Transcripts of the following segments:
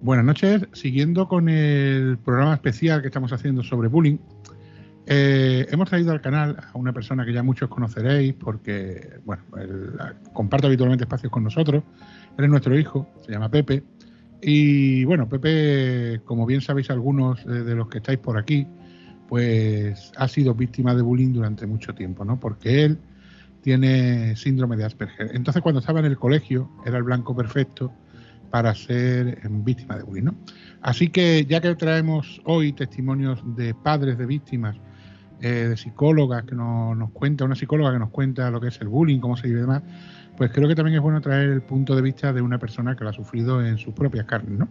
Buenas noches. Siguiendo con el programa especial que estamos haciendo sobre bullying, hemos traído al canal a una persona que ya muchos conoceréis porque, bueno, él comparte habitualmente espacios con nosotros. Él es nuestro hijo, se llama Pepe. Y bueno, Pepe, como bien sabéis algunos de los que estáis por aquí, pues ha sido víctima de bullying durante mucho tiempo, ¿no? Porque él tiene síndrome de Asperger. Entonces, cuando estaba en el colegio, era el blanco perfecto para ser víctima de bullying, ¿no? Así que ya que traemos hoy testimonios de padres de víctimas, de psicólogas que nos cuenta, una psicóloga que nos cuenta lo que es el bullying, cómo se vive y demás, pues creo que también es bueno traer el punto de vista de una persona que lo ha sufrido en sus propias carnes, ¿no?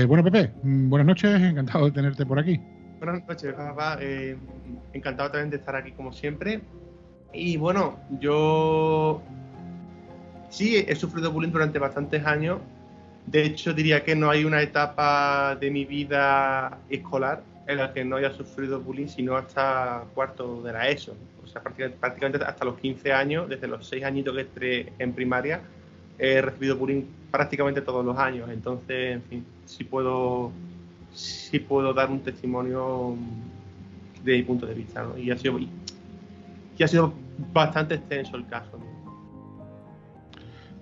Bueno, Pepe, buenas noches, encantado de tenerte por aquí. Buenas noches, papá. Encantado también de estar aquí como siempre. Y bueno, yo sí he sufrido bullying durante bastantes años. De hecho, diría que no hay una etapa de mi vida escolar en la que no haya sufrido bullying, sino hasta cuarto de la ESO. O sea, prácticamente hasta los 15 años, desde los 6 añitos que entré en primaria, he recibido bullying prácticamente todos los años. Entonces, en fin, sí puedo dar un testimonio de mi punto de vista, ¿no? Y ha sido bastante extenso el caso, ¿no?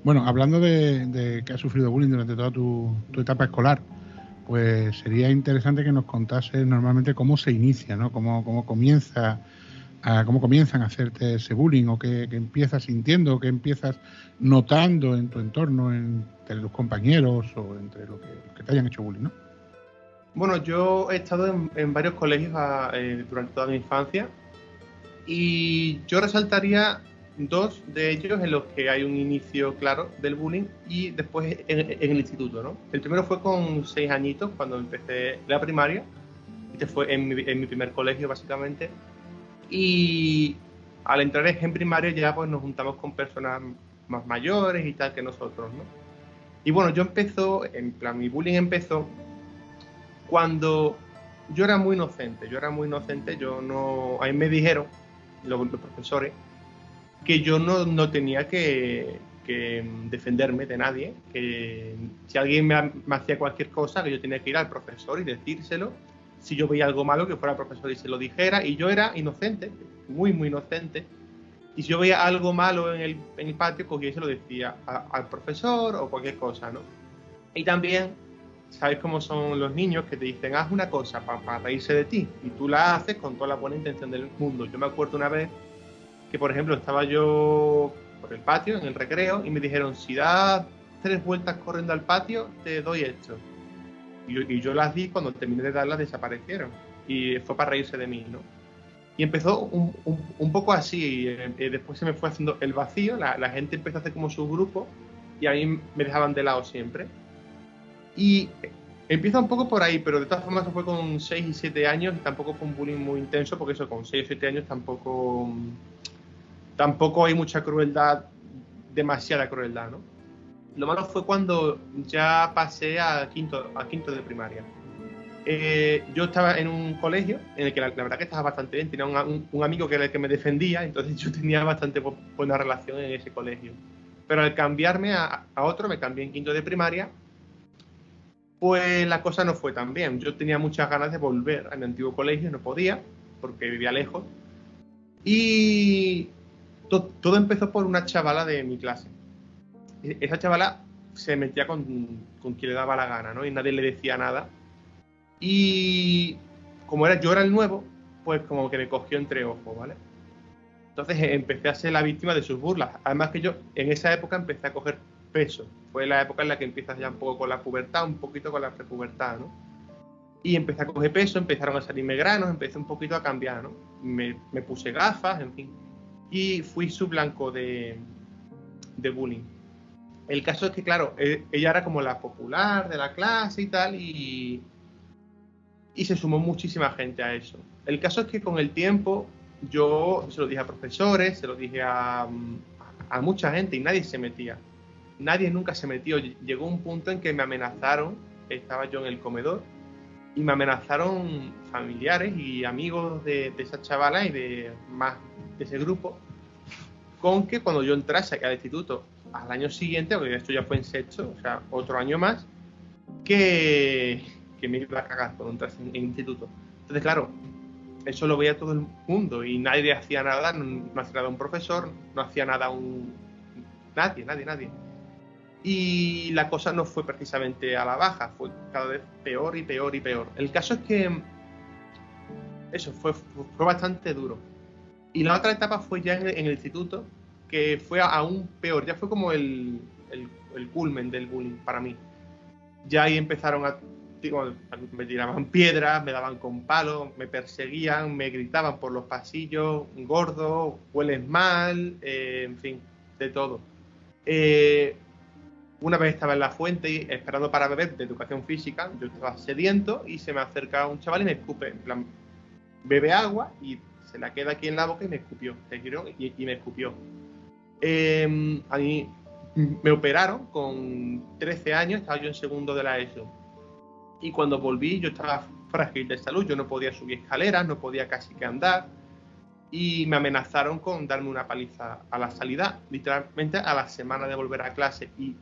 Bueno, hablando de que has sufrido bullying durante toda tu etapa escolar, pues sería interesante que nos contases normalmente cómo se inicia, ¿no? Cómo comienzan a hacerte ese bullying, o qué empiezas sintiendo, o qué empiezas notando en tu entorno, entre los compañeros o entre los que te hayan hecho bullying, ¿no? Bueno, yo he estado en varios colegios durante toda mi infancia, y yo resaltaría dos de ellos en los que hay un inicio claro del bullying, y después en el instituto, ¿no? El primero fue con 6 añitos, cuando empecé la primaria. Este fue en mi primer colegio, básicamente. Y al entrar en primaria ya pues nos juntamos con personas más mayores y tal que nosotros, ¿no? Y bueno, mi bullying empezó cuando yo era muy inocente. A mí me dijeron los profesores que yo no tenía que defenderme de nadie, que si alguien me hacía cualquier cosa, que yo tenía que ir al profesor y decírselo. Si yo veía algo malo, que fuera el profesor y se lo dijera. Y yo era inocente, muy, muy inocente. Y si yo veía algo malo en el patio, cogía y se lo decía al profesor o cualquier cosa, ¿no? Y también, ¿sabes cómo son los niños que te dicen, haz una cosa para reírse de ti? Y tú la haces con toda la buena intención del mundo. Yo me acuerdo una vez que, por ejemplo, estaba yo por el patio, en el recreo, y me dijeron, si das 3 vueltas corriendo al patio, te doy esto. Y yo las di, cuando terminé de darlas desaparecieron. Y fue para reírse de mí, ¿no? Y empezó un poco así. Después se me fue haciendo el vacío, la gente empezó a hacer como su grupo, y a mí me dejaban de lado siempre. Y empieza un poco por ahí, pero de todas formas fue con 6 y 7 años, y tampoco fue un bullying muy intenso, porque eso, con 6 o 7 años tampoco hay mucha crueldad, demasiada crueldad, ¿no? Lo malo fue cuando ya pasé a quinto de primaria. Yo estaba en un colegio en el que la verdad que estaba bastante bien. Tenía un amigo que era el que me defendía, entonces yo tenía bastante buena relación en ese colegio. Pero al cambiarme a otro, me cambié en quinto de primaria, pues la cosa no fue tan bien. Yo tenía muchas ganas de volver a mi antiguo colegio, no podía, porque vivía lejos. Y todo empezó por una chavala de mi clase. Esa chavala se metía con quien le daba la gana, ¿no? Y nadie le decía nada. Y como yo era el nuevo, pues como que me cogió entre ojos, ¿vale? Entonces empecé a ser la víctima de sus burlas. Además que yo en esa época empecé a coger peso. Fue la época en la que empiezas ya un poco con la pubertad, un poquito con la prepubertad, ¿no? Y empecé a coger peso, empezaron a salirme granos, empecé un poquito a cambiar, ¿no? Me puse gafas, en fin. Y fui su blanco de bullying. El caso es que, claro, ella era como la popular de la clase y tal, y se sumó muchísima gente a eso. El caso es que con el tiempo yo se lo dije a profesores, se lo dije a mucha gente, y nadie se metía. Nadie nunca se metió. Llegó un punto en que me amenazaron, estaba yo en el comedor, y me amenazaron familiares y amigos de esa chavala y de ese grupo, con que cuando yo entrase al instituto al año siguiente, porque esto ya fue en sexto, o sea, otro año más, que me iba a cagar por entrar en instituto. Entonces, claro, eso lo veía todo el mundo y nadie hacía nada, no hacía nada un profesor, no hacía nada nadie. Y la cosa no fue precisamente a la baja, fue cada vez peor y peor y peor. El caso es que eso fue bastante duro. Y la otra etapa fue ya en el instituto, que fue aún peor, ya fue como el culmen del bullying para mí. Ya ahí empezaron me tiraban piedras, me daban con palos, me perseguían, me gritaban por los pasillos, gordo, hueles mal, en fin, de todo. Una vez estaba en la fuente esperando para beber de educación física, yo estaba sediento y se me acerca un chaval y me escupe, en plan, bebe agua y se la queda aquí en la boca y me escupió, se giró y me escupió. A mí me operaron con 13 años, estaba yo en segundo de la ESO. Y cuando volví yo estaba frágil de salud, yo no podía subir escaleras, no podía casi que andar. Y me amenazaron con darme una paliza a la salida, literalmente a la semana de volver a clase. Y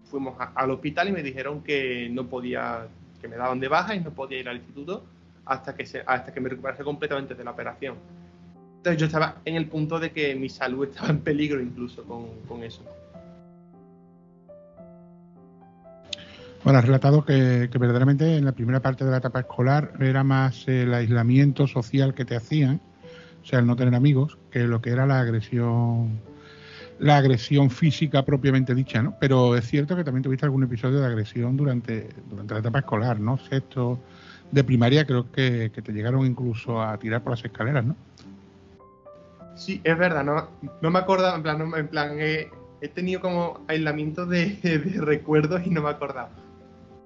fuimos al hospital y me dijeron que no podía, que me daban de baja y no podía ir al instituto hasta que me recuperase completamente de la operación. Entonces yo estaba en el punto de que mi salud estaba en peligro incluso con eso. Bueno, has relatado que verdaderamente en la primera parte de la etapa escolar era más el aislamiento social que te hacían, o sea, el no tener amigos, que lo que era la agresión física propiamente dicha, ¿no? Pero es cierto que también tuviste algún episodio de agresión durante la etapa escolar, ¿no? Sexto de primaria, creo que te llegaron incluso a tirar por las escaleras, ¿no? Sí, es verdad, no me acordaba, en plan he tenido como aislamiento de recuerdos y no me acordaba.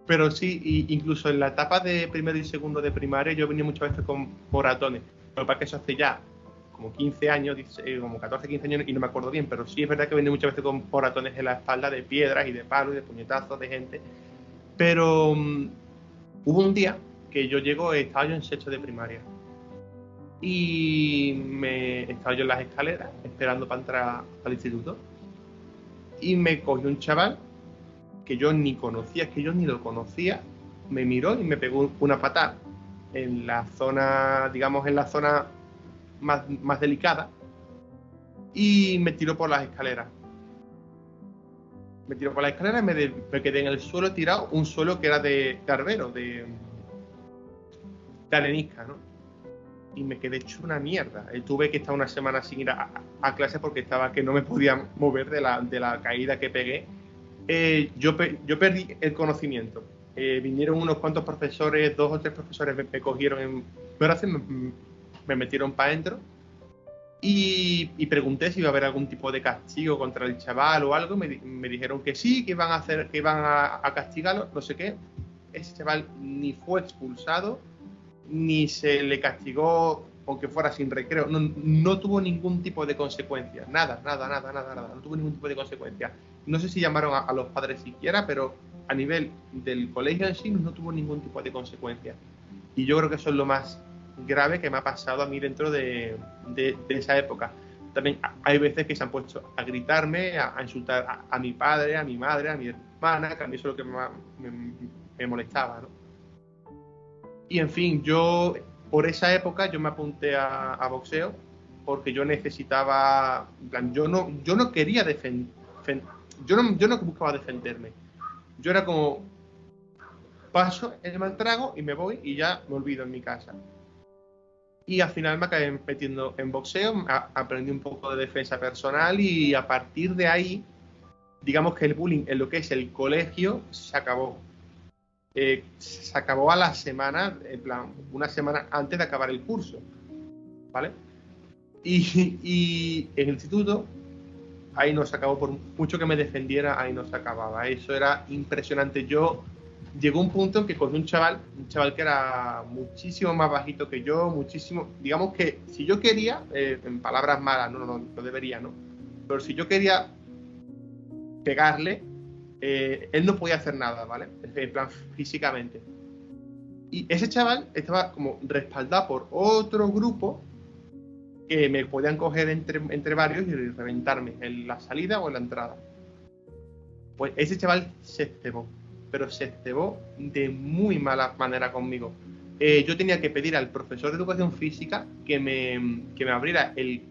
Pero sí, incluso en la etapa de primero y segundo de primaria yo venía muchas veces con moratones. Lo que pasa es que eso hace ya como 15 años, como 14, 15 años y no me acuerdo bien, pero sí es verdad que venía muchas veces con moratones en la espalda de piedras y de palos y de puñetazos de gente. Pero hubo un día que estaba yo en sexto de primaria y estaba yo en las escaleras esperando para entrar al instituto y me cogió un chaval que yo ni conocía, que yo ni lo conocía, me miró y me pegó una patada en la zona, digamos, en la zona más delicada y me tiró por las escaleras. Me tiró por las escaleras y me quedé en el suelo tirado, un suelo que era de arbero, de arenisca, ¿no? Y me quedé hecho una mierda. Tuve que estar una semana sin ir a clase porque que no me podía mover de la caída que pegué. Yo perdí el conocimiento. Vinieron unos cuantos profesores, 2 o 3 profesores me cogieron en brazos, me metieron para adentro y pregunté si iba a haber algún tipo de castigo contra el chaval o algo. Me dijeron que sí, que iban a castigarlo, no sé qué. Ese chaval ni fue expulsado ni se le castigó aunque fuera sin recreo, no tuvo ningún tipo de consecuencia, nada, no tuvo ningún tipo de consecuencia. No sé si llamaron a los padres siquiera, pero a nivel del colegio en sí no tuvo ningún tipo de consecuencia. Y yo creo que eso es lo más grave que me ha pasado a mí dentro de esa época. También hay veces que se han puesto a gritarme, a insultar a mi padre, a mi madre, a mi hermana, que a mí eso es lo que me molestaba, ¿no? Y en fin, por esa época yo me apunté a boxeo porque yo necesitaba, en plan, yo no quería yo no buscaba defenderme. Yo era como, paso el mal trago y me voy y ya me olvido en mi casa. Y al final me acabé metiendo en boxeo, aprendí un poco de defensa personal y a partir de ahí, digamos que el bullying en lo que es el colegio se acabó. Se acabó a la semana, en plan, una semana antes de acabar el curso, ¿vale? Y en el instituto, ahí no se acabó, por mucho que me defendiera, ahí no se acababa. Eso era impresionante. Llegó un punto en que cogí un chaval que era muchísimo más bajito que yo, muchísimo, digamos que si yo quería, en palabras malas, no debería, ¿no? Pero si yo quería pegarle, él no podía hacer nada, ¿vale? En plan, físicamente. Y ese chaval estaba como respaldado por otro grupo que me podían coger entre varios y reventarme en la salida o en la entrada. Pues ese chaval se cebó. pero se cebó de muy mala manera conmigo. Yo tenía que pedir al profesor de educación física que me abriera el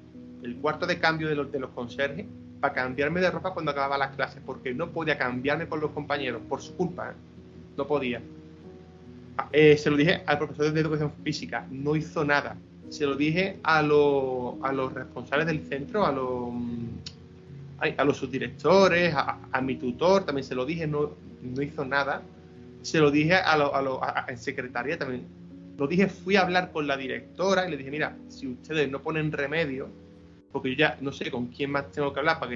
cuarto de cambio de los conserjes para cambiarme de ropa cuando acababa las clases, porque no podía cambiarme con los compañeros, por su culpa, no podía. Se lo dije al profesor de educación física, no hizo nada. Se lo dije a los responsables del centro, a los subdirectores, a mi tutor, también se lo dije, no hizo nada. Se lo dije a secretaría también. Lo dije, fui a hablar con la directora y le dije, mira, si ustedes no ponen remedio, porque yo ya no sé con quién más tengo que hablar para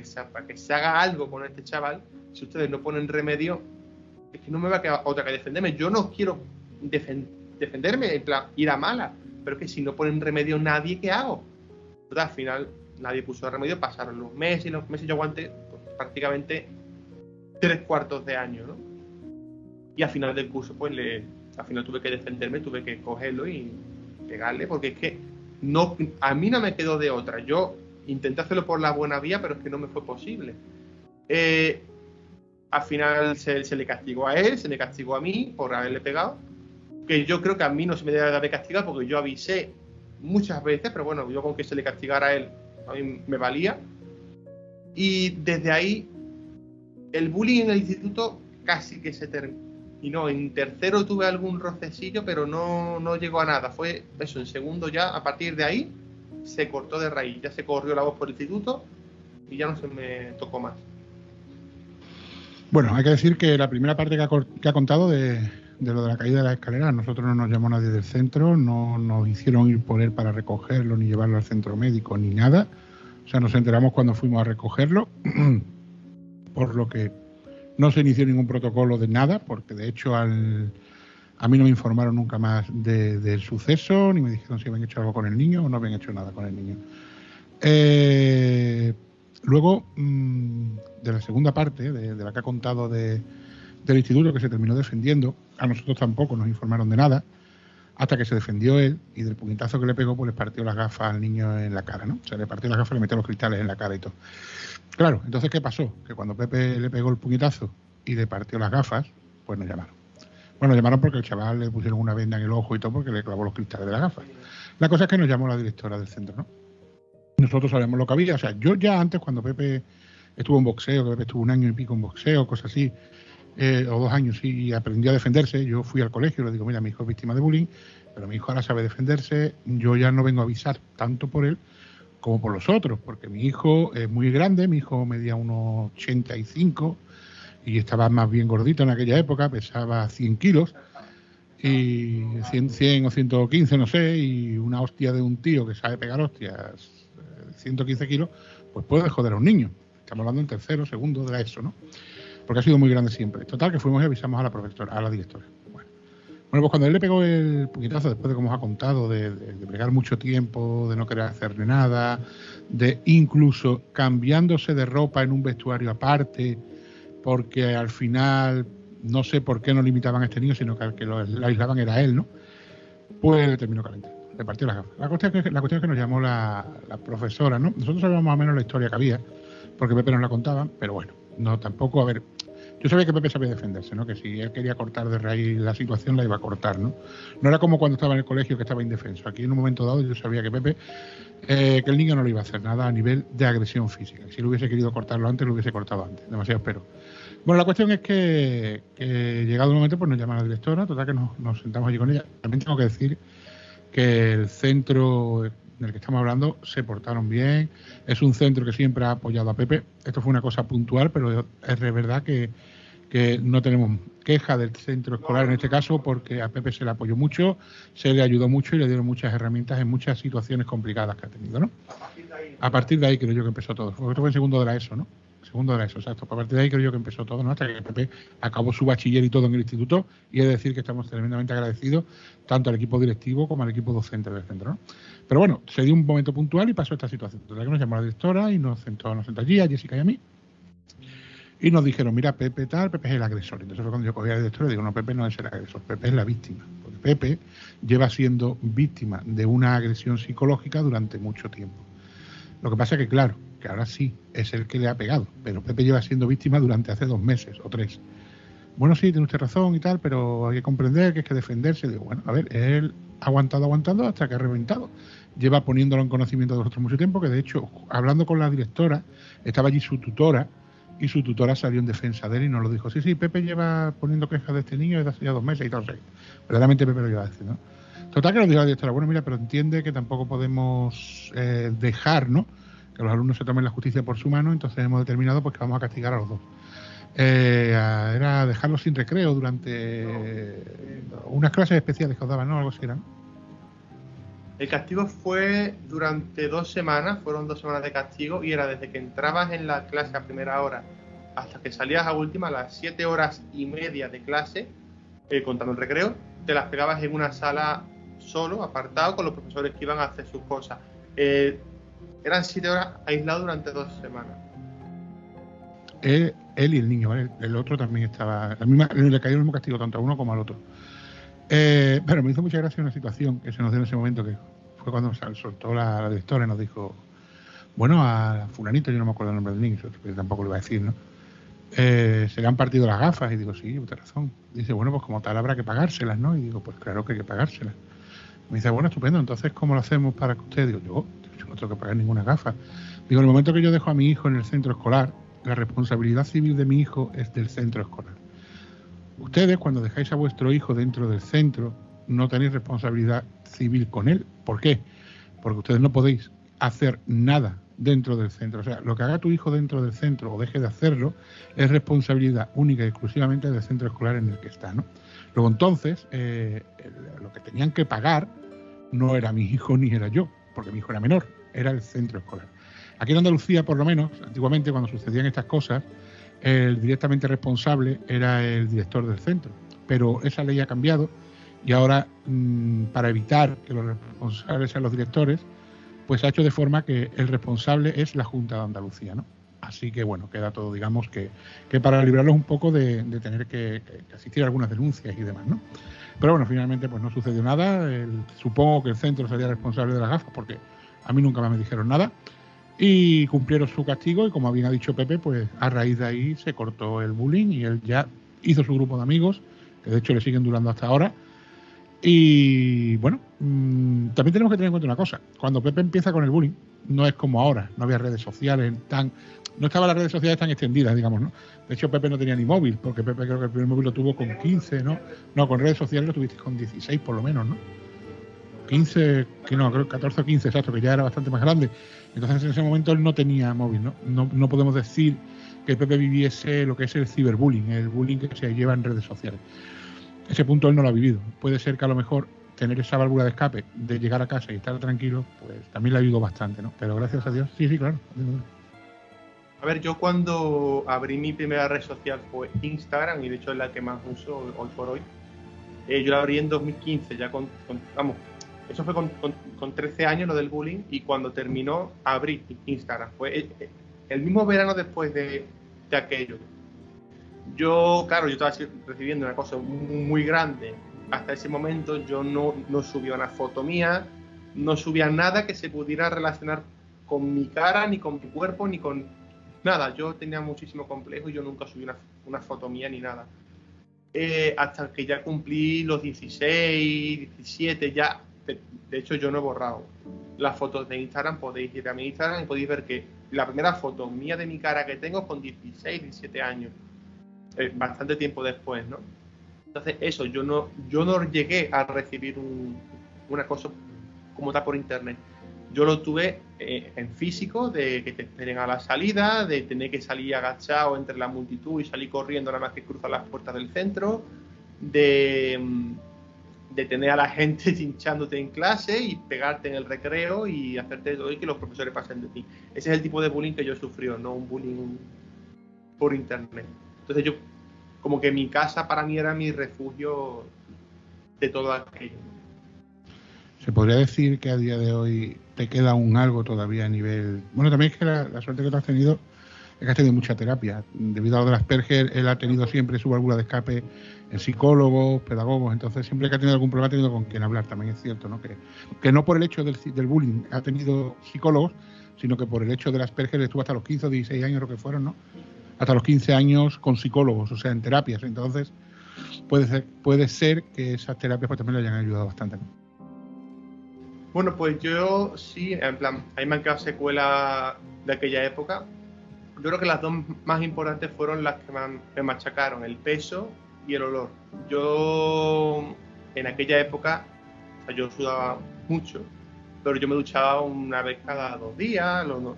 que se haga algo con este chaval, si ustedes no ponen remedio, es que no me va a quedar otra que defenderme. Yo no quiero defenderme, en plan, ir a mala, pero es que si no ponen remedio nadie, ¿qué hago? Entonces, al final nadie puso remedio, pasaron los meses, yo aguanté pues, prácticamente 3/4 de año, ¿no? Y al final del curso, pues al final tuve que defenderme, tuve que cogerlo y pegarle, porque es que a mí no me quedó de otra. Yo intenté hacerlo por la buena vía, pero es que no me fue posible. Al final se le castigó a él, se le castigó a mí por haberle pegado, que yo creo que a mí no se me debe de haber castigado porque yo avisé muchas veces, pero bueno, yo con que se le castigara a él, a mí me valía. Y desde ahí, el bullying en el instituto casi que se terminó. Y no, en tercero tuve algún rocecillo, pero no llegó a nada. Fue eso, en segundo ya, a partir de ahí, se cortó de raíz. Ya se corrió la voz por el instituto y ya no se me tocó más. Bueno, hay que decir que la primera parte que ha contado de lo de la caída de la escalera, a nosotros no nos llamó nadie del centro, no nos hicieron ir por él para recogerlo, ni llevarlo al centro médico, ni nada. O sea, nos enteramos cuando fuimos a recogerlo, por lo que no se inició ningún protocolo de nada, porque de hecho a mí no me informaron nunca más del suceso, ni me dijeron si habían hecho algo con el niño o no habían hecho nada con el niño. Luego, de la segunda parte, de la que ha contado del instituto, que se terminó defendiendo, a nosotros tampoco nos informaron de nada, hasta que se defendió él, y del puñetazo que le pegó, pues le partió las gafas al niño en la cara, ¿no? O sea, le partió las gafas, le metió los cristales en la cara y todo. Claro, entonces, ¿qué pasó? Que cuando Pepe le pegó el puñetazo y le partió las gafas, pues nos llamaron. Bueno, nos llamaron porque el chaval le pusieron una venda en el ojo y todo porque le clavó los cristales de las gafas. La cosa es que nos llamó la directora del centro, ¿no? Nosotros sabemos lo que había. O sea, yo ya antes, cuando Pepe estuvo en boxeo, que Pepe estuvo 1 año y pico en boxeo, cosas así, o 2 años, y aprendió a defenderse, yo fui al colegio y le digo, mira, mi hijo es víctima de bullying, pero mi hijo ahora sabe defenderse, yo ya no vengo a avisar tanto por él como por los otros, porque mi hijo es muy grande, mi hijo medía unos 85 y estaba más bien gordito en aquella época, pesaba 100 kilos, y 100 o 115, no sé, y una hostia de un tío que sabe pegar hostias, 115 kilos, pues puede joder a un niño. Estamos hablando en tercero, segundo de eso, ¿no? Porque ha sido muy grande siempre. Total, que fuimos y avisamos a la profesora, a la directora. Bueno, pues cuando él le pegó el puñetazo, después de como os ha contado, de pegar mucho tiempo, de no querer hacerle nada, de incluso cambiándose de ropa en un vestuario aparte, porque al final no sé por qué no limitaban a este niño, sino que al que lo aislaban era él, ¿no? Pues le terminó calentando, le partió las gafas. La cuestión es que nos llamó la profesora, ¿no? Nosotros sabíamos más o menos la historia que había, porque Pepe nos la contaba, pero bueno, no tampoco, a ver, yo sabía que Pepe sabía defenderse, ¿no? Que si él quería cortar de raíz la situación, la iba a cortar, ¿no? No era como cuando estaba en el colegio, que estaba indefenso. Aquí en un momento dado yo sabía que Pepe, que el niño no le iba a hacer nada a nivel de agresión física. Si lo hubiese querido cortarlo antes, lo hubiese cortado antes. Demasiado espero. Bueno, la cuestión es que llegado el momento, pues nos llama la directora, total que nos sentamos allí con ella. También tengo que decir que el centro del que estamos hablando se portaron bien, es un centro que siempre ha apoyado a Pepe. Esto fue una cosa puntual, pero es de verdad que no tenemos queja del centro escolar en este caso, porque a Pepe se le apoyó mucho, se le ayudó mucho y le dieron muchas herramientas en muchas situaciones complicadas que ha tenido, ¿no? A partir de ahí creo yo que empezó todo. Esto fue en segundo de la ESO, ¿no? Segundo de la ESO, exacto. A partir de ahí creo yo que empezó todo, ¿no? Hasta que Pepe acabó su bachiller y todo en el instituto, y es decir que estamos tremendamente agradecidos tanto al equipo directivo como al equipo docente del centro, ¿no? Pero bueno, se dio un momento puntual y pasó esta situación. Entonces que nos llamó la directora y nos sentó allí, a Jessica y a mí, y nos dijeron, mira, Pepe es el agresor. Entonces fue cuando yo cogí a la directora y digo, no, Pepe no es el agresor, Pepe es la víctima. Porque Pepe lleva siendo víctima de una agresión psicológica durante mucho tiempo. Lo que pasa es que, claro, que ahora sí es el que le ha pegado, pero Pepe lleva siendo víctima durante hace 2 meses o 3. bueno, sí, tiene usted razón y tal, pero hay que comprender que es que defenderse. Digo, bueno, a ver, él ha aguantado hasta que ha reventado. Lleva poniéndolo en conocimiento de nosotros mucho tiempo, que de hecho, hablando con la directora, estaba allí su tutora, y su tutora salió en defensa de él y nos lo dijo. Sí, Pepe lleva poniendo quejas de este niño desde hace ya 2 meses y tal. O sea, verdaderamente Pepe lo lleva a decir, ¿no? Total, que nos dijo la directora, bueno, mira, pero entiende que tampoco podemos dejar, ¿no?, que los alumnos se tomen la justicia por su mano, entonces hemos determinado pues que vamos a castigar a los dos. Era dejarlos sin recreo durante unas clases especiales que os daban, ¿no? Algo así era, ¿no? El castigo fue durante 2 semanas, fueron 2 semanas de castigo, y era desde que entrabas en la clase a primera hora hasta que salías a última, las 7 horas y media de clase, contando el recreo, te las pegabas en una sala solo, apartado, con los profesores que iban a hacer sus cosas. Eran 7 horas aislados durante 2 semanas. Él y el niño, ¿vale? El otro también estaba, le cayó el mismo castigo tanto a uno como al otro. Pero me hizo mucha gracia una situación que se nos dio en ese momento, que fue cuando soltó la directora y nos dijo, bueno, a fulanito, yo no me acuerdo el nombre del niño, pero tampoco lo iba a decir, ¿no? Se le han partido las gafas, y digo, sí, tienes razón. Dice, bueno, pues como tal habrá que pagárselas, ¿no? Y digo, pues claro que hay que pagárselas. Me dice, bueno, estupendo, entonces ¿cómo lo hacemos para que usted? Digo, yo no tengo que pagar ninguna gafa. Digo, en el momento que yo dejo a mi hijo en el centro escolar, la responsabilidad civil de mi hijo es del centro escolar. Ustedes, cuando dejáis a vuestro hijo dentro del centro, no tenéis responsabilidad civil con él. ¿Por qué? Porque ustedes no podéis hacer nada dentro del centro. O sea, lo que haga tu hijo dentro del centro o deje de hacerlo es responsabilidad única y exclusivamente del centro escolar en el que está, ¿no? Luego, entonces, lo que tenían que pagar no era mi hijo ni era yo, porque mi hijo era menor, era el centro escolar. Aquí en Andalucía, por lo menos, antiguamente, cuando sucedían estas cosas, el directamente responsable era el director del centro, pero esa ley ha cambiado y ahora, para evitar que los responsables sean los directores, pues ha hecho de forma que el responsable es la Junta de Andalucía, ¿no? Así que bueno, queda todo, digamos, que para librarlos un poco de tener que asistir a algunas denuncias y demás, ¿no? Pero bueno, finalmente pues no sucedió nada. Supongo que el centro sería responsable de las gafas, porque a mí nunca me dijeron nada. Y cumplieron su castigo, y como bien ha dicho Pepe, pues a raíz de ahí se cortó el bullying y él ya hizo su grupo de amigos, que de hecho le siguen durando hasta ahora. Y bueno, también tenemos que tener en cuenta una cosa. Cuando Pepe empieza con el bullying, no es como ahora, no había redes sociales no estaban las redes sociales tan extendidas, digamos, ¿no? De hecho, Pepe no tenía ni móvil, porque Pepe creo que el primer móvil lo tuvo con 15, ¿no? No, con redes sociales lo tuviste con 16 por lo menos, ¿no? 15, que no, creo 14 o 15, exacto, que ya era bastante más grande. Entonces en ese momento él no tenía móvil, ¿no? No podemos decir que Pepe viviese lo que es el ciberbullying, el bullying que se lleva en redes sociales. Ese punto él no lo ha vivido. Puede ser que a lo mejor tener esa válvula de escape de llegar a casa y estar tranquilo, pues también le ayudó bastante, ¿no? Pero gracias a Dios, sí, claro. A ver, yo cuando abrí mi primera red social fue Instagram, y de hecho es la que más uso hoy por hoy. Yo la abrí en 2015, ya vamos, eso fue con 13 años lo del bullying, y cuando terminó abrí Instagram. Fue el mismo verano después de aquello. Yo estaba recibiendo una cosa muy grande. Hasta ese momento yo no subía una foto mía, no subía nada que se pudiera relacionar con mi cara, ni con mi cuerpo, ni con nada. Yo tenía muchísimo complejo y yo nunca subí una foto mía ni nada. Hasta que ya cumplí los 16, 17, ya. De hecho, yo no he borrado las fotos de Instagram. Podéis ir a mi Instagram y podéis ver que la primera foto mía de mi cara que tengo es con 16, 17 años. Bastante tiempo después, ¿no? Entonces, eso, yo no llegué a recibir una cosa como tal por internet. Yo lo tuve en físico, de que te esperen a la salida, de tener que salir agachado entre la multitud y salir corriendo nada más que cruzar las puertas del centro, de tener a la gente hinchándote en clase y pegarte en el recreo y hacerte todo y que los profesores pasen de ti. Ese es el tipo de bullying que yo he sufrido, no un bullying por internet. Entonces yo, como que mi casa para mí era mi refugio de todo aquello. Se podría decir que a día de hoy te queda un algo todavía a nivel... Bueno, también es que la suerte que tú has tenido es que has tenido mucha terapia. Debido a lo de Asperger, él ha tenido siempre su válvula de escape en psicólogos, pedagogos, entonces siempre que ha tenido algún problema ha tenido con quien hablar, también es cierto, ¿no? Que no por el hecho del bullying ha tenido psicólogos, sino que por el hecho del Asperger estuvo hasta los 15 o 16 años, lo que fueron, ¿no? hasta los 15 años con psicólogos, o sea, en terapias. Entonces, puede ser que esas terapias pues, también le hayan ayudado bastante. Bueno, pues yo sí, en plan, a mí me han quedado secuelas de aquella época. Yo creo que las dos más importantes fueron las que me machacaron, el peso y el olor. Yo, en aquella época, o sea, yo sudaba mucho, pero yo me duchaba una vez cada 2 días, no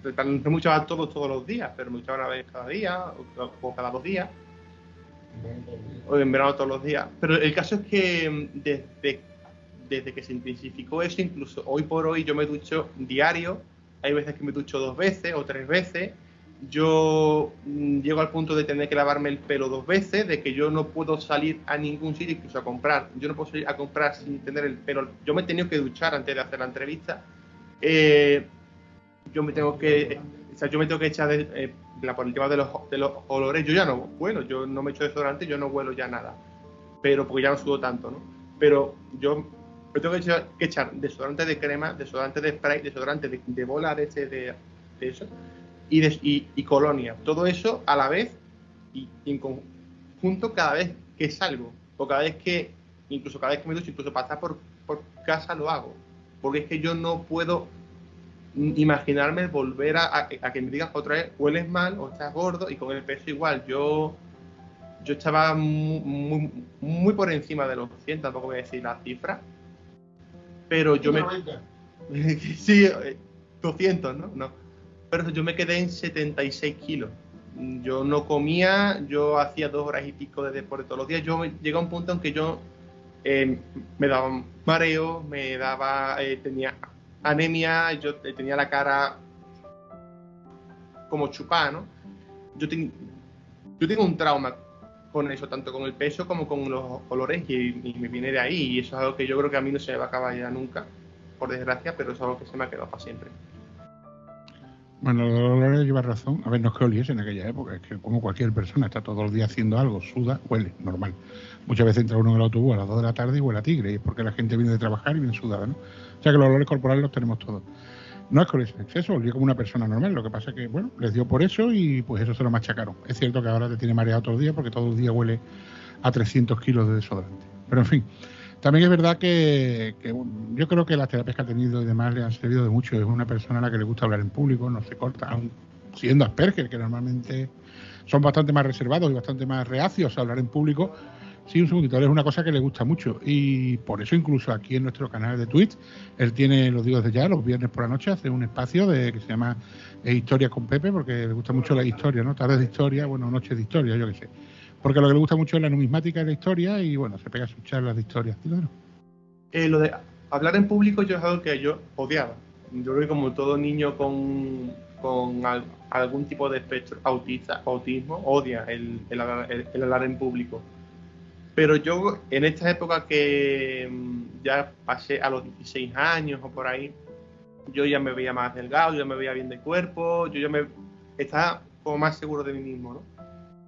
me duchaba todos los días, pero me duchaba una vez cada día o cada 2 días, o en verano todos los días. Pero el caso es que desde que se intensificó eso, incluso hoy por hoy yo me ducho diario, hay veces que me ducho 2 veces o 3 veces, yo llego al punto de tener que lavarme el pelo 2 veces, de que yo no puedo salir a ningún sitio, incluso a comprar, yo no puedo salir a comprar sin tener el pelo, yo me he tenido que duchar antes de hacer la entrevista, yo me tengo que echar por el tema de los olores, yo ya no huelo, yo no me echo desodorante, yo no huelo ya nada, pero porque ya no sudo tanto, ¿no? Pero yo me tengo que echar desodorante de crema, desodorante de spray, desodorante de bola de eso, y colonia, todo eso a la vez y en conjunto cada vez que salgo, o incluso cada vez que me ducho, incluso pasar por casa lo hago, porque es que yo no puedo imaginarme volver a que me digan otra vez, hueles mal o estás gordo, y con el peso igual, yo estaba muy por encima de los 100, tampoco voy a decir la cifra, pero yo sí, 200, ¿no? No. Pero yo me quedé en 76 kilos. Yo no comía, yo hacía 2 horas y pico de deporte todos los días. Yo llegué a un punto en que yo me daba mareo, tenía anemia, yo tenía la cara como chupada, ¿no? Yo tengo un trauma con eso, tanto con el peso como con los olores, y me viene de ahí, y eso es algo que yo creo que a mí no se me va a acabar ya nunca, por desgracia, pero es algo que se me ha quedado para siempre. Bueno, los olores lleva razón. A ver, no es que oliese en aquella época, es que como cualquier persona está todos los días haciendo algo, suda, huele, normal. Muchas veces entra uno en el autobús a las 2 de la tarde y huele a tigre, y es porque la gente viene de trabajar y viene sudada, ¿no? O sea que los olores corporales los tenemos todos. No es que oliese en exceso, olía como una persona normal, lo que pasa es que, bueno, les dio por eso y pues eso se lo machacaron. Es cierto que ahora te tiene mareado todos los días porque todos los días huele a 300 kilos de desodorante. Pero en fin, también es verdad que yo creo que las terapias que ha tenido y demás le han servido de mucho. Es una persona a la que le gusta hablar en público, no se corta, aun siendo Asperger, que normalmente son bastante más reservados y bastante más reacios a hablar en público. Sí, un segundito, él es una cosa que le gusta mucho, y por eso incluso aquí en nuestro canal de Twitch, él tiene, lo digo desde ya, los viernes por la noche hace un espacio que se llama Historias con Pepe, porque le gusta mucho la historia, ¿no? Tardes de historia, bueno, noches de historia, yo qué sé. Porque lo que le gusta mucho es la numismática de la historia y, bueno, se pega a sus charlas de historia. Lo de hablar en público yo es algo que yo odiaba. Yo creo que como todo niño con algún tipo de espectro autismo, odia el hablar en público. Pero yo, en esta época que ya pasé a los 16 años o por ahí, yo ya me veía más delgado, yo ya me veía bien de cuerpo, yo ya estaba como más seguro de mí mismo, ¿no?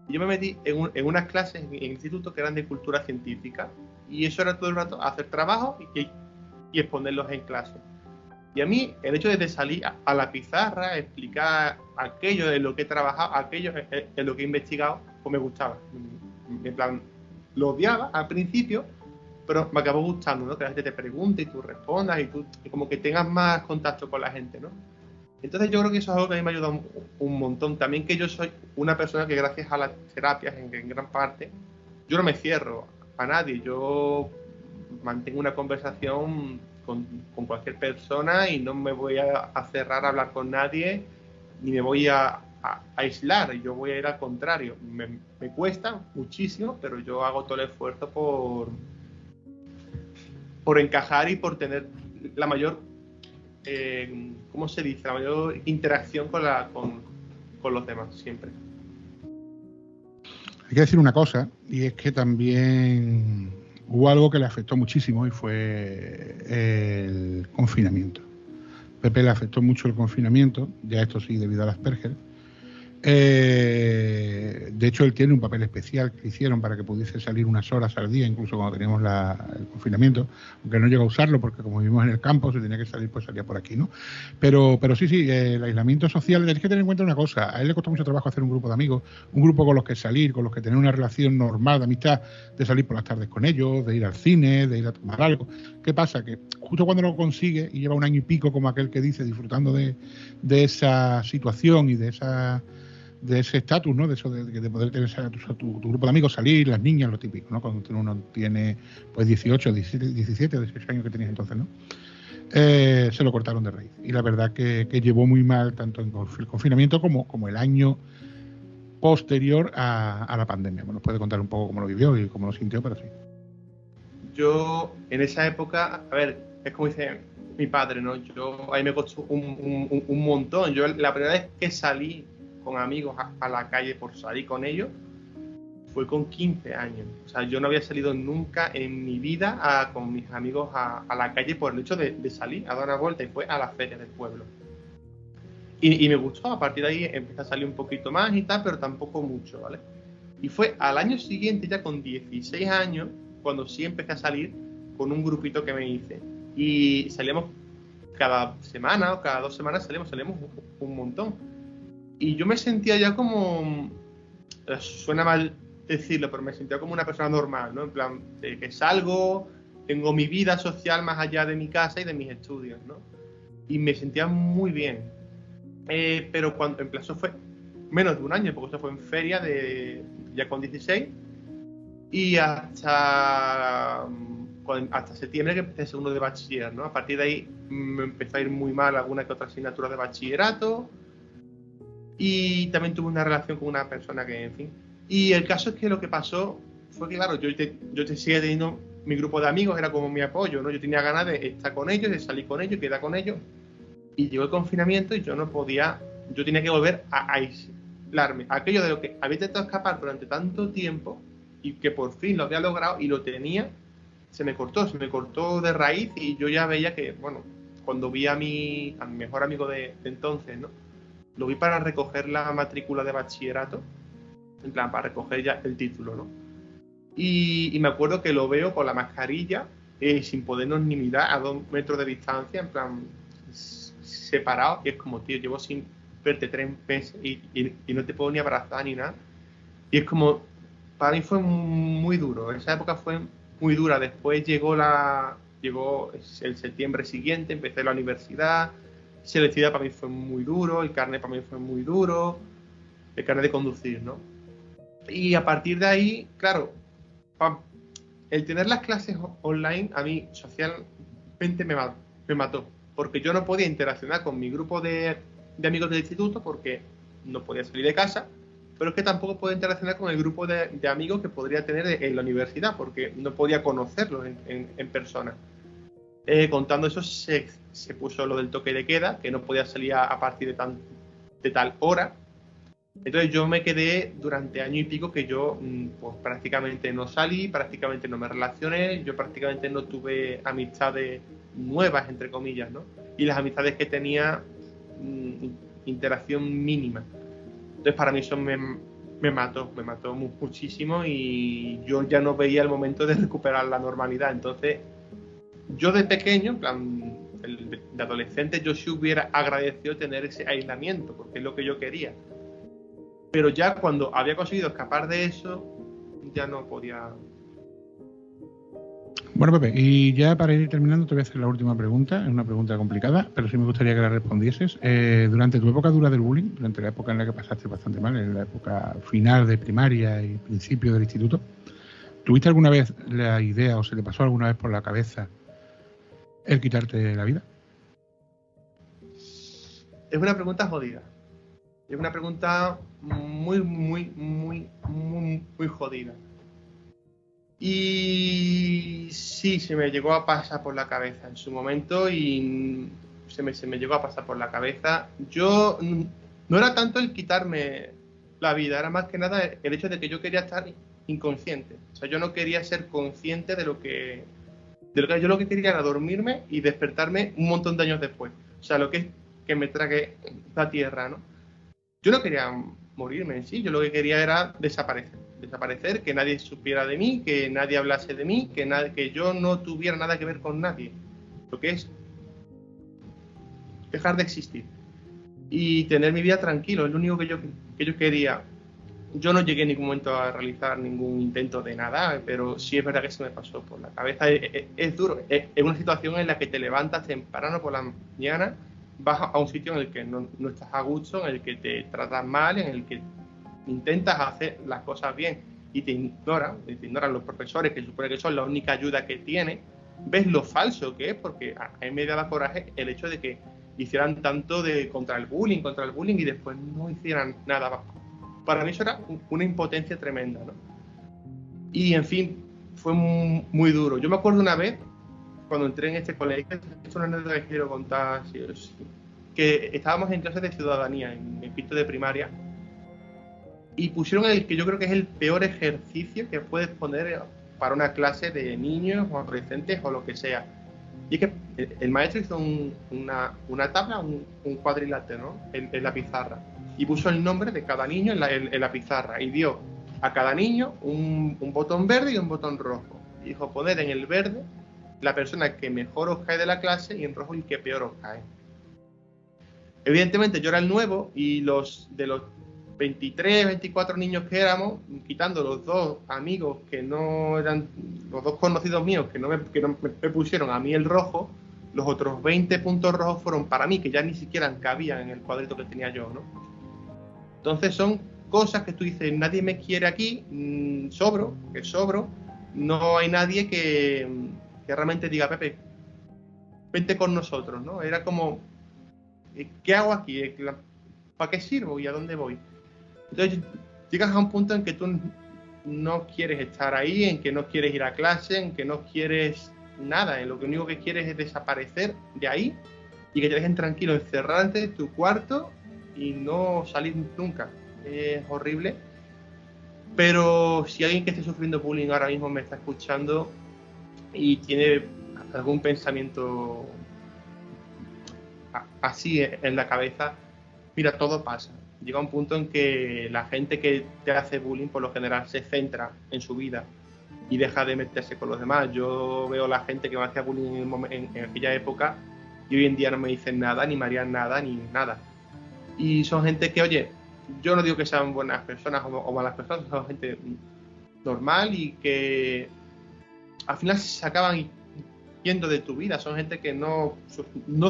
Y yo me metí en unas clases en el instituto que eran de cultura científica, y eso era todo el rato hacer trabajos y exponerlos en clase. Y a mí, el hecho de salir a la pizarra, explicar aquello de lo que he trabajado, aquello en lo que he investigado, pues me gustaba. En plan, lo odiaba al principio, pero me acabó gustando, ¿no? Que la gente te pregunte y tú respondas y como que tengas más contacto con la gente, ¿no? Entonces yo creo que eso es algo que a mí me ha ayudado un montón. También que yo soy una persona que gracias a las terapias, en gran parte, yo no me cierro a nadie. Yo mantengo una conversación con cualquier persona y no me voy a cerrar a hablar con nadie, ni me voy a aislar. Yo voy a ir al contrario. Me cuesta muchísimo, pero yo hago todo el esfuerzo por encajar y por tener la mayor... ¿cómo se dice? La mayor interacción con los demás, siempre. Hay que decir una cosa, y es que también hubo algo que le afectó muchísimo y fue el confinamiento. Pepe le afectó mucho el confinamiento, ya esto sí, debido al Asperger. De hecho, él tiene un papel especial que hicieron para que pudiese salir unas horas al día, incluso cuando teníamos el confinamiento, aunque no llegó a usarlo porque como vivimos en el campo, se tenía que salir, pues salía por aquí, ¿no? Pero sí, el aislamiento social, tienes que tener en cuenta una cosa, a él le costó mucho trabajo hacer un grupo de amigos, un grupo con los que salir, con los que tener una relación normal de amistad, de salir por las tardes con ellos, de ir al cine, de ir a tomar algo. ¿Qué pasa? Que justo cuando lo consigue y lleva un año y pico, como aquel que dice, disfrutando de esa situación y de ese estatus, ¿no? De eso de poder tener tu grupo de amigos, salir, las niñas, lo típico, ¿no? Cuando uno tiene pues 18, 17 o 18 años que tenías entonces, ¿no? Se lo cortaron de raíz. Y la verdad que llevó muy mal tanto en el confinamiento como el año posterior a la pandemia. Bueno, puede contar un poco cómo lo vivió y cómo lo sintió, pero sí. Yo, en esa época, a ver, es como dice mi padre, ¿no? A mí me costó un montón. Yo la primera vez que salí con amigos a la calle por salir con ellos fue con 15 años. O sea, yo no había salido nunca en mi vida con mis amigos a la calle por el hecho de salir, a dar una vuelta, y fue a la feria del pueblo. Y me gustó, a partir de ahí empecé a salir un poquito más y tal, pero tampoco mucho, ¿vale? Y fue al año siguiente, ya con 16 años, cuando sí empecé a salir con un grupito que me hice. Y salíamos cada semana o cada 2 semanas, salíamos un montón. Y yo me sentía ya como, suena mal decirlo, pero me sentía como una persona normal, ¿no? En plan, de que salgo, tengo mi vida social más allá de mi casa y de mis estudios, ¿no? Y me sentía muy bien. Pero cuando en plan, eso fue menos de un año, porque eso fue en feria ya con 16, y hasta septiembre que empecé segundo de bachiller, ¿no? A partir de ahí me empezó a ir muy mal alguna que otra asignatura de bachillerato, y también tuve una relación con una persona que, en fin. Y el caso es que lo que pasó fue que, claro, yo te seguía teniendo mi grupo de amigos, era como mi apoyo, ¿no? Yo tenía ganas de estar con ellos, de salir con ellos, quedar con ellos. Y llegó el confinamiento y yo no podía, yo tenía que volver a aislarme. Aquello de lo que había intentado escapar durante tanto tiempo y que por fin lo había logrado y lo tenía, se me cortó de raíz. Y yo ya veía que, bueno, cuando vi a mi mejor amigo de entonces, ¿no? Lo vi para recoger la matrícula de bachillerato, en plan, para recoger ya el título, ¿no? Y me acuerdo que lo veo con la mascarilla, sin podernos ni mirar, a 2 metros de distancia, en plan, separado, y es como, tío, llevo sin verte 3 meses y no te puedo ni abrazar ni nada. Y es como, para mí fue muy duro, esa época fue muy dura. Después llegó el septiembre siguiente, empecé la universidad, selectividad para mí fue muy duro, el carnet para mí fue muy duro, el carnet de conducir, ¿no? Y a partir de ahí, claro, el tener las clases online a mí socialmente me mató, porque yo no podía interaccionar con mi grupo de amigos del instituto porque no podía salir de casa, pero es que tampoco podía interaccionar con el grupo de amigos que podría tener en la universidad, porque no podía conocerlos en persona. Contando eso, se puso lo del toque de queda, que no podía salir a partir de tal hora. Entonces yo me quedé durante año y pico que yo pues prácticamente no salí, prácticamente no me relacioné, yo prácticamente no tuve amistades nuevas, entre comillas, ¿no? Y las amistades que tenía, interacción mínima. Entonces para mí eso me mató muchísimo, y yo ya no veía el momento de recuperar la normalidad. Entonces yo de pequeño, en plan, de adolescente, yo sí hubiera agradecido tener ese aislamiento, porque es lo que yo quería. Pero ya cuando había conseguido escapar de eso, ya no podía. Bueno, Pepe, y ya para ir terminando te voy a hacer la última pregunta. Es una pregunta complicada, pero sí me gustaría que la respondieses. Durante tu época dura del bullying, durante la época en la que pasaste bastante mal, en la época final de primaria y principio del instituto, ¿tuviste alguna vez la idea o se te pasó alguna vez por la cabeza el quitarte la vida? Es una pregunta jodida. Es una pregunta muy jodida. Y sí, se me llegó a pasar por la cabeza en su momento, y se me llegó a pasar por la cabeza. Yo no era tanto el quitarme la vida, era más que nada el hecho de que yo quería estar inconsciente. O sea, yo no quería ser consciente de lo que yo lo que quería era dormirme y despertarme un montón de años después. O sea, lo que es que me trague la tierra, ¿no? Yo no quería morirme en sí. Yo lo que quería era desaparecer, que nadie supiera de mí, que nadie hablase de mí, que yo no tuviera nada que ver con nadie. Lo que es dejar de existir y tener mi vida tranquilo, es lo único que yo quería. Yo no llegué en ningún momento a realizar ningún intento de nada, pero sí es verdad que se me pasó por la cabeza. Es duro, es una situación en la que te levantas temprano por la mañana, vas a un sitio en el que no estás a gusto, en el que te tratan mal, en el que intentas hacer las cosas bien y te ignoran los profesores, que supone que son la única ayuda que tiene. Ves lo falso que es, porque a mí me daba coraje el hecho de que hicieran tanto contra el bullying y después no hicieran nada. Para mí eso era una impotencia tremenda, ¿no? Y en fin, fue muy duro. Yo me acuerdo una vez, cuando entré en este colegio, esto es una anécdota que quiero contar, que estábamos en clases de ciudadanía, en quinto de primaria, y pusieron el que yo creo que es el peor ejercicio que puedes poner para una clase de niños o adolescentes o lo que sea. Y es que el maestro hizo una tabla, un cuadrilátero, ¿no? en la pizarra, y puso el nombre de cada niño en la pizarra y dio a cada niño un botón verde y un botón rojo. Y dijo, poner en el verde la persona que mejor os cae de la clase y en rojo el que peor os cae. Evidentemente yo era el nuevo y de los 23, 24 niños que éramos, quitando los dos amigos que no eran, los dos conocidos míos que no me pusieron a mí el rojo, los otros 20 puntos rojos fueron para mí, que ya ni siquiera cabían en el cuadrito que tenía yo, ¿no? Entonces son cosas que tú dices, nadie me quiere aquí, sobro, no hay nadie que realmente diga, Pepe, vente con nosotros, ¿no? Era como, ¿qué hago aquí? ¿Para qué sirvo y a dónde voy? Entonces llegas a un punto en que tú no quieres estar ahí, en que no quieres ir a clase, en que no quieres nada, en lo que único que quieres es desaparecer de ahí y que te dejen tranquilo, encerrarte en tu cuarto y no salir nunca. Es horrible. Pero si alguien que esté sufriendo bullying ahora mismo me está escuchando y tiene algún pensamiento así en la cabeza, mira, todo pasa. Llega un punto en que la gente que te hace bullying por lo general se centra en su vida y deja de meterse con los demás. Yo veo la gente que me hacía bullying en aquella época y hoy en día no me dicen nada, ni me harían nada, ni nada. Y son gente que, oye, yo no digo que sean buenas personas o malas personas, son gente normal y que al final se acaban yendo de tu vida. Son gente que no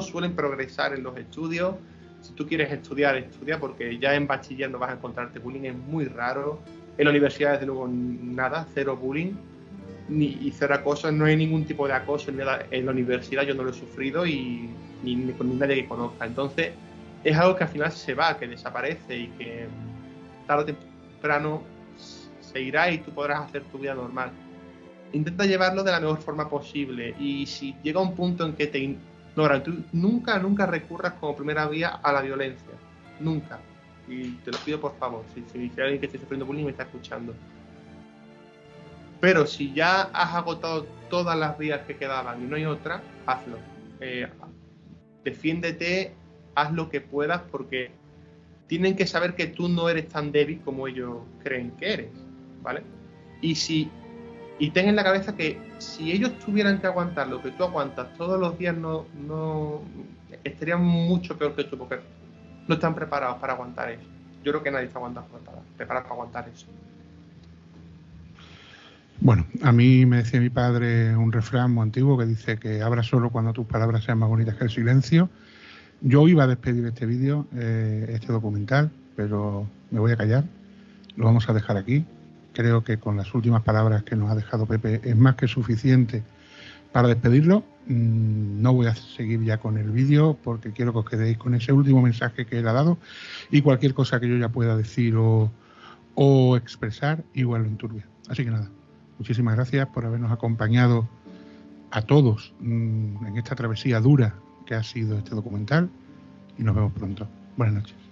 suelen progresar en los estudios. Si tú quieres estudiar, estudia, porque ya en bachiller no vas a encontrarte bullying, es muy raro. En la universidad, desde luego, nada, cero bullying y cero acoso. No hay ningún tipo de acoso en la universidad, yo no lo he sufrido y ni con nadie que conozca. Entonces, es algo que al final se va, que desaparece y que tarde o temprano se irá y tú podrás hacer tu vida normal. Intenta llevarlo de la mejor forma posible y si llega un punto en que te ignoran, tú nunca recurras como primera vía a la violencia, nunca. Y te lo pido por favor, si hay alguien que esté sufriendo bullying me está escuchando. Pero si ya has agotado todas las vías que quedaban y no hay otra, hazlo. Defiéndete, haz lo que puedas, porque tienen que saber que tú no eres tan débil como ellos creen que eres, ¿vale? Y ten en la cabeza que si ellos tuvieran que aguantar lo que tú aguantas todos los días, no estarían mucho peor que tú, porque no están preparados para aguantar eso. Yo creo que nadie está preparado para aguantar eso. Bueno, a mí me decía mi padre un refrán muy antiguo que dice que habla solo cuando tus palabras sean más bonitas que el silencio. Yo iba a despedir este vídeo, este documental, pero me voy a callar. Lo vamos a dejar aquí. Creo que con las últimas palabras que nos ha dejado Pepe es más que suficiente para despedirlo. No voy a seguir ya con el vídeo porque quiero que os quedéis con ese último mensaje que él ha dado y cualquier cosa que yo ya pueda decir o expresar igual lo enturbia. Así que nada, muchísimas gracias por habernos acompañado a todos en esta travesía dura que ha sido este documental y nos vemos pronto. Buenas noches.